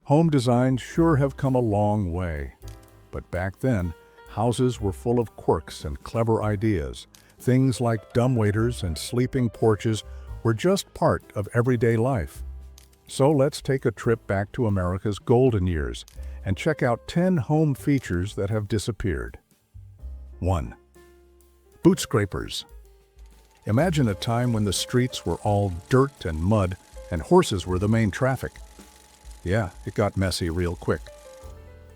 Home designs sure have come a long way. But back then, houses were full of quirks and clever ideas. Things like dumbwaiters and sleeping porches were just part of everyday life. So let's take a trip back to America's golden years and check out 10 home features that have disappeared. 1. Boot scrapers. Imagine a time when the streets were all dirt and mud and horses were the main traffic. Yeah, it got messy real quick.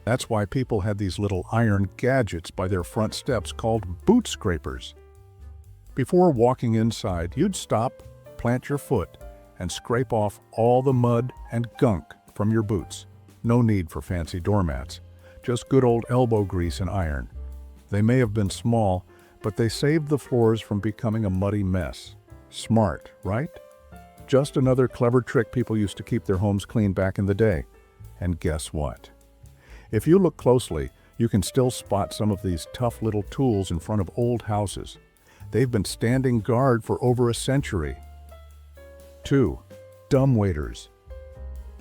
That's why people had these little iron gadgets by their front steps called boot scrapers. Before walking inside, you'd stop, plant your foot, and scrape off all the mud and gunk from your boots. No need for fancy doormats, just good old elbow grease and iron. They may have been small, but they saved the floors from becoming a muddy mess. Smart, right? Just another clever trick people used to keep their homes clean back in the day. And guess what? If you look closely, you can still spot some of these tough little tools in front of old houses. They've been standing guard for over a century. 2. Dumbwaiters.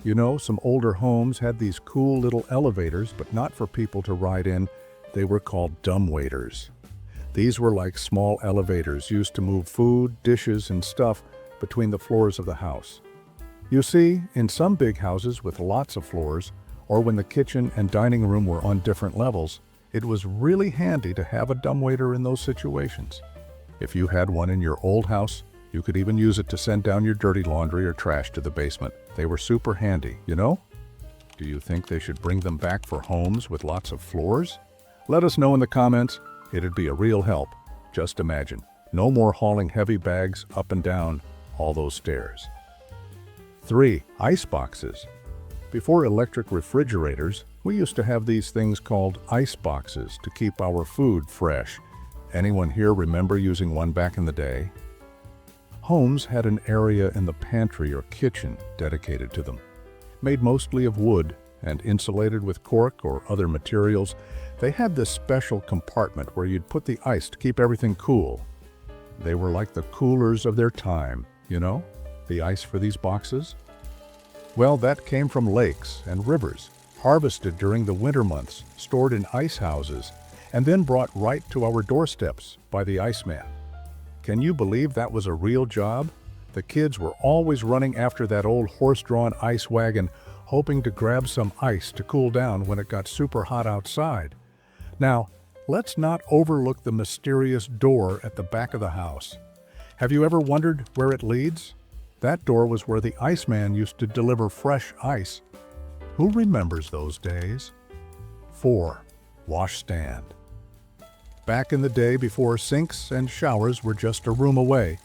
You know, some older homes had these cool little elevators, but not for people to ride in. They were called dumbwaiters. These were like small elevators used to move food, dishes, and stuff between the floors of the house. You see, in some big houses with lots of floors, or when the kitchen and dining room were on different levels, it was really handy to have a dumbwaiter in those situations. If you had one in your old house, you could even use it to send down your dirty laundry or trash to the basement. They were super handy, you know? Do you think they should bring them back for homes with lots of floors? Let us know in the comments. It'd be a real help. Just imagine, no more hauling heavy bags up and down all those stairs. 3. Iceboxes. Before electric refrigerators, we used to have these things called iceboxes to keep our food fresh. Anyone here remember using one back in the day? Homes had an area in the pantry or kitchen dedicated to them. Made mostly of wood and insulated with cork or other materials, they had this special compartment where you'd put the ice to keep everything cool. They were like the coolers of their time, you know, the ice for these boxes. Well, that came from lakes and rivers, harvested during the winter months, stored in ice houses, and then brought right to our doorsteps by the iceman. Can you believe that was a real job? The kids were always running after that old horse-drawn ice wagon, hoping to grab some ice to cool down when it got super hot outside. Now, let's not overlook the mysterious door at the back of the house. Have you ever wondered where it leads? That door was where the iceman used to deliver fresh ice. Who remembers those days? 4. Washstand. Back in the day before sinks and showers were just a room away,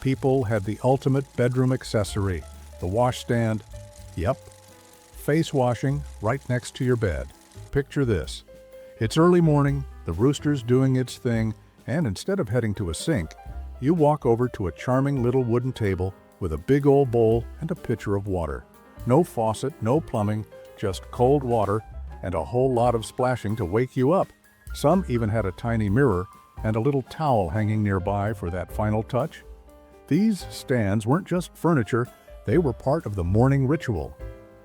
people had the ultimate bedroom accessory, the washstand. Yep, face washing right next to your bed. Picture this. It's early morning, the rooster's doing its thing, and instead of heading to a sink, you walk over to a charming little wooden table with a big old bowl and a pitcher of water. No faucet, no plumbing, just cold water and a whole lot of splashing to wake you up. Some even had a tiny mirror and a little towel hanging nearby for that final touch. These stands weren't just furniture, they were part of the morning ritual.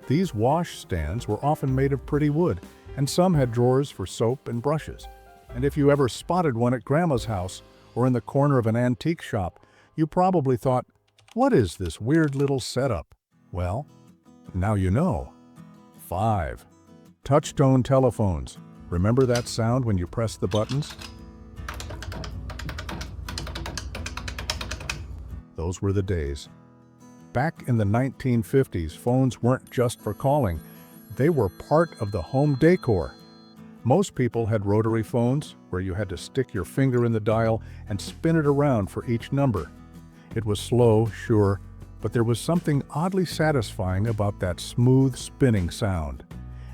These wash stands were often made of pretty wood, and some had drawers for soap and brushes. And if you ever spotted one at Grandma's house or in the corner of an antique shop, you probably thought, what is this weird little setup? Well, now you know. 5. Touchtone telephones. Remember that sound when you press the buttons? Those were the days. Back in the 1950s, phones weren't just for calling. They were part of the home decor. Most people had rotary phones where you had to stick your finger in the dial and spin it around for each number. It was slow, sure, but there was something oddly satisfying about that smooth spinning sound.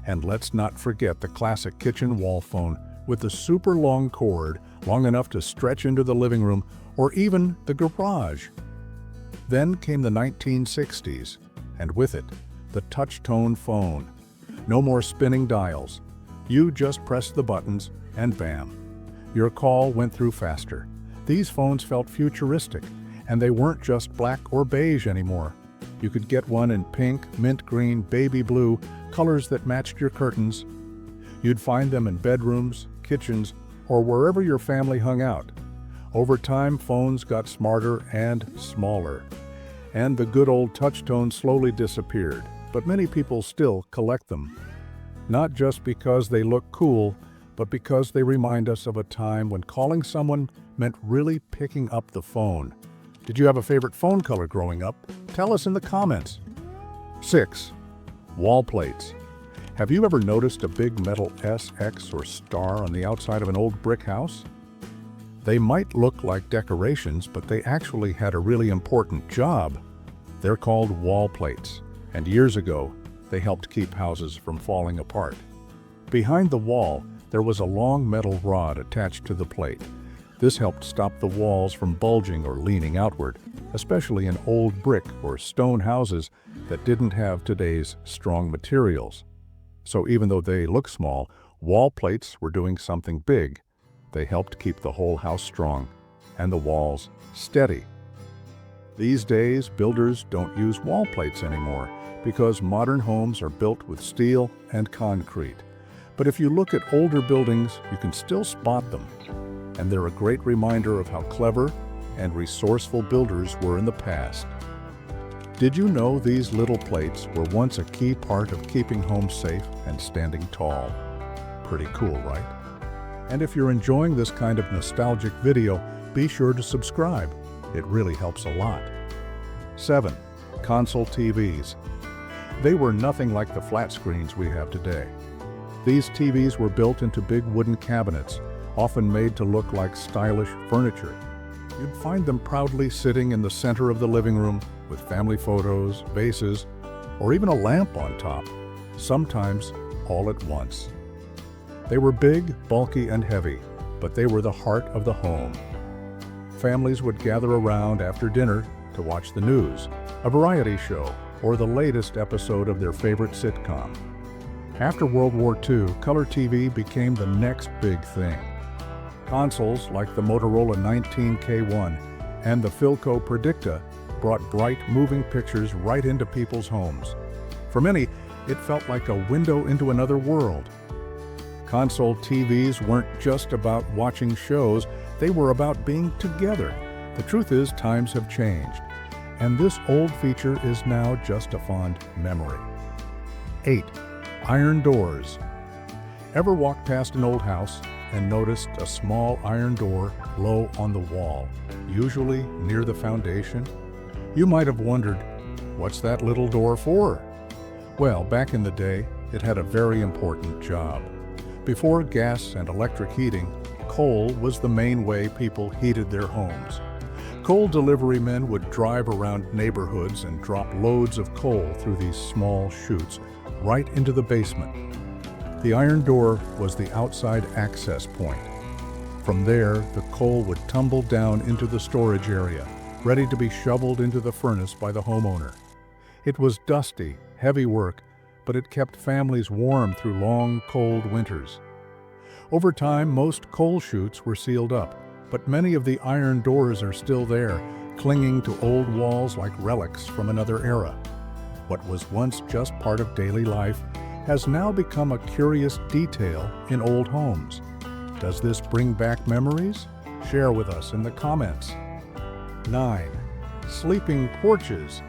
And let's not forget the classic kitchen wall phone with the super long cord, long enough to stretch into the living room or even the garage. Then came the 1960s, and with it, the touch-tone phone. No more spinning dials. You just pressed the buttons and bam, your call went through faster. These phones felt futuristic, and they weren't just black or beige anymore. You could get one in pink, mint green, baby blue, colors that matched your curtains. You'd find them in bedrooms, kitchens, or wherever your family hung out. Over time, phones got smarter and smaller, and the good old touchtone slowly disappeared, but many people still collect them. Not just because they look cool, but because they remind us of a time when calling someone meant really picking up the phone. Did you have a favorite phone color growing up? Tell us in the comments. 6. Wall plates. Have you ever noticed a big metal S, X, or star on the outside of an old brick house? They might look like decorations, but they actually had a really important job. They're called wall plates, and years ago, they helped keep houses from falling apart. Behind the wall, there was a long metal rod attached to the plate. This helped stop the walls from bulging or leaning outward, especially in old brick or stone houses that didn't have today's strong materials. So even though they look small, wall plates were doing something big. They helped keep the whole house strong and the walls steady. These days, builders don't use wall plates anymore because modern homes are built with steel and concrete. But if you look at older buildings, you can still spot them. And they're a great reminder of how clever and resourceful builders were in the past. Did you know these little plates were once a key part of keeping homes safe and standing tall? Pretty cool, right? And if you're enjoying this kind of nostalgic video, be sure to subscribe. It really helps a lot. 7. Console TVs. They were nothing like the flat screens we have today. These TVs were built into big wooden cabinets, often made to look like stylish furniture. You'd find them proudly sitting in the center of the living room with family photos, vases, or even a lamp on top, sometimes all at once. They were big, bulky, and heavy, but they were the heart of the home. Families would gather around after dinner to watch the news, a variety show, or the latest episode of their favorite sitcom. After World War II, color TV became the next big thing. Consoles like the Motorola 19K1 and the Philco Predicta brought bright, moving pictures right into people's homes. For many, it felt like a window into another world. Console TVs weren't just about watching shows, they were about being together. The truth is, times have changed, and this old feature is now just a fond memory. 8. Iron doors. Ever walked past an old house and noticed a small iron door low on the wall, usually near the foundation? You might have wondered, what's that little door for? Well, back in the day, it had a very important job. Before gas and electric heating, coal was the main way people heated their homes. Coal delivery men would drive around neighborhoods and drop loads of coal through these small chutes right into the basement. The iron door was the outside access point. From there, the coal would tumble down into the storage area, ready to be shoveled into the furnace by the homeowner. It was dusty, heavy work, but it kept families warm through long, cold winters. Over time, most coal chutes were sealed up, but many of the iron doors are still there, clinging to old walls like relics from another era. What was once just part of daily life has now become a curious detail in old homes. Does this bring back memories? Share with us in the comments. 9. Sleeping porches.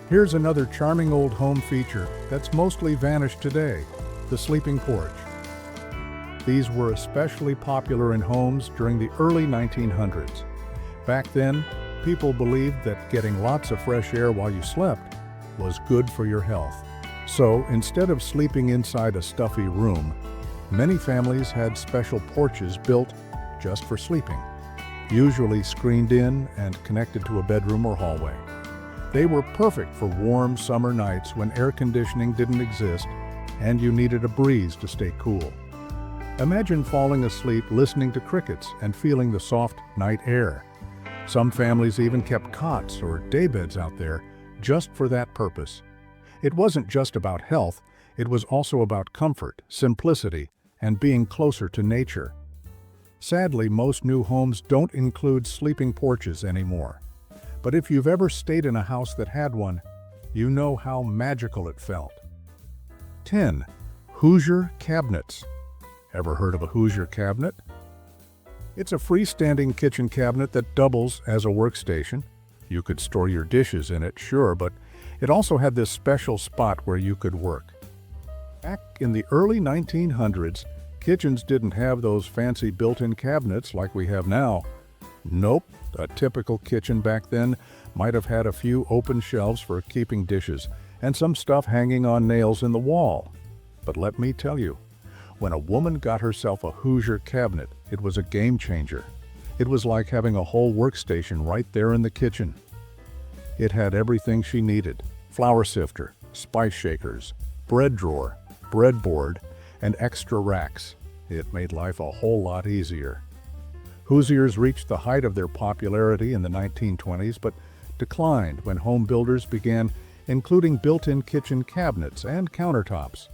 Here's another charming old home feature that's mostly vanished today, the sleeping porch. These were especially popular in homes during the early 1900s. Back then, people believed that getting lots of fresh air while you slept was good for your health. So, instead of sleeping inside a stuffy room, many families had special porches built just for sleeping, usually screened in and connected to a bedroom or hallway. They were perfect for warm summer nights when air conditioning didn't exist and you needed a breeze to stay cool. Imagine falling asleep listening to crickets and feeling the soft night air. Some families even kept cots or daybeds out there just for that purpose. It wasn't just about health, it was also about comfort, simplicity, and being closer to nature. Sadly, most new homes don't include sleeping porches anymore. But if you've ever stayed in a house that had one, you know how magical it felt. 10. Hoosier Cabinets. Ever heard of a Hoosier cabinet? It's a freestanding kitchen cabinet that doubles as a workstation. You could store your dishes in it, sure, but it also had this special spot where you could work. Back in the early 1900s, kitchens didn't have those fancy built-in cabinets like we have now. Nope, a typical kitchen back then might have had a few open shelves for keeping dishes and some stuff hanging on nails in the wall. But let me tell you, when a woman got herself a Hoosier cabinet, it was a game changer. It was like having a whole workstation right there in the kitchen. It had everything she needed: flour sifter, spice shakers, bread drawer, breadboard, and extra racks. It made life a whole lot easier. Hoosiers reached the height of their popularity in the 1920s, but declined when home builders began including built-in kitchen cabinets and countertops.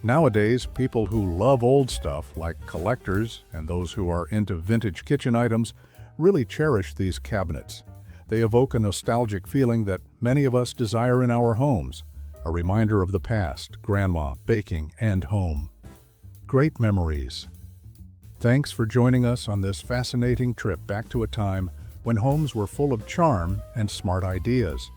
Nowadays, people who love old stuff, like collectors and those who are into vintage kitchen items, really cherish these cabinets. They evoke a nostalgic feeling that many of us desire in our homes, a reminder of the past, grandma, baking, and home. Great memories. Thanks for joining us on this fascinating trip back to a time when homes were full of charm and smart ideas.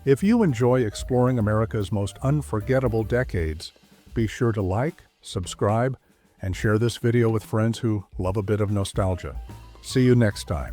If you enjoy exploring America's most unforgettable decades, be sure to like, subscribe, and share this video with friends who love a bit of nostalgia. See you next time.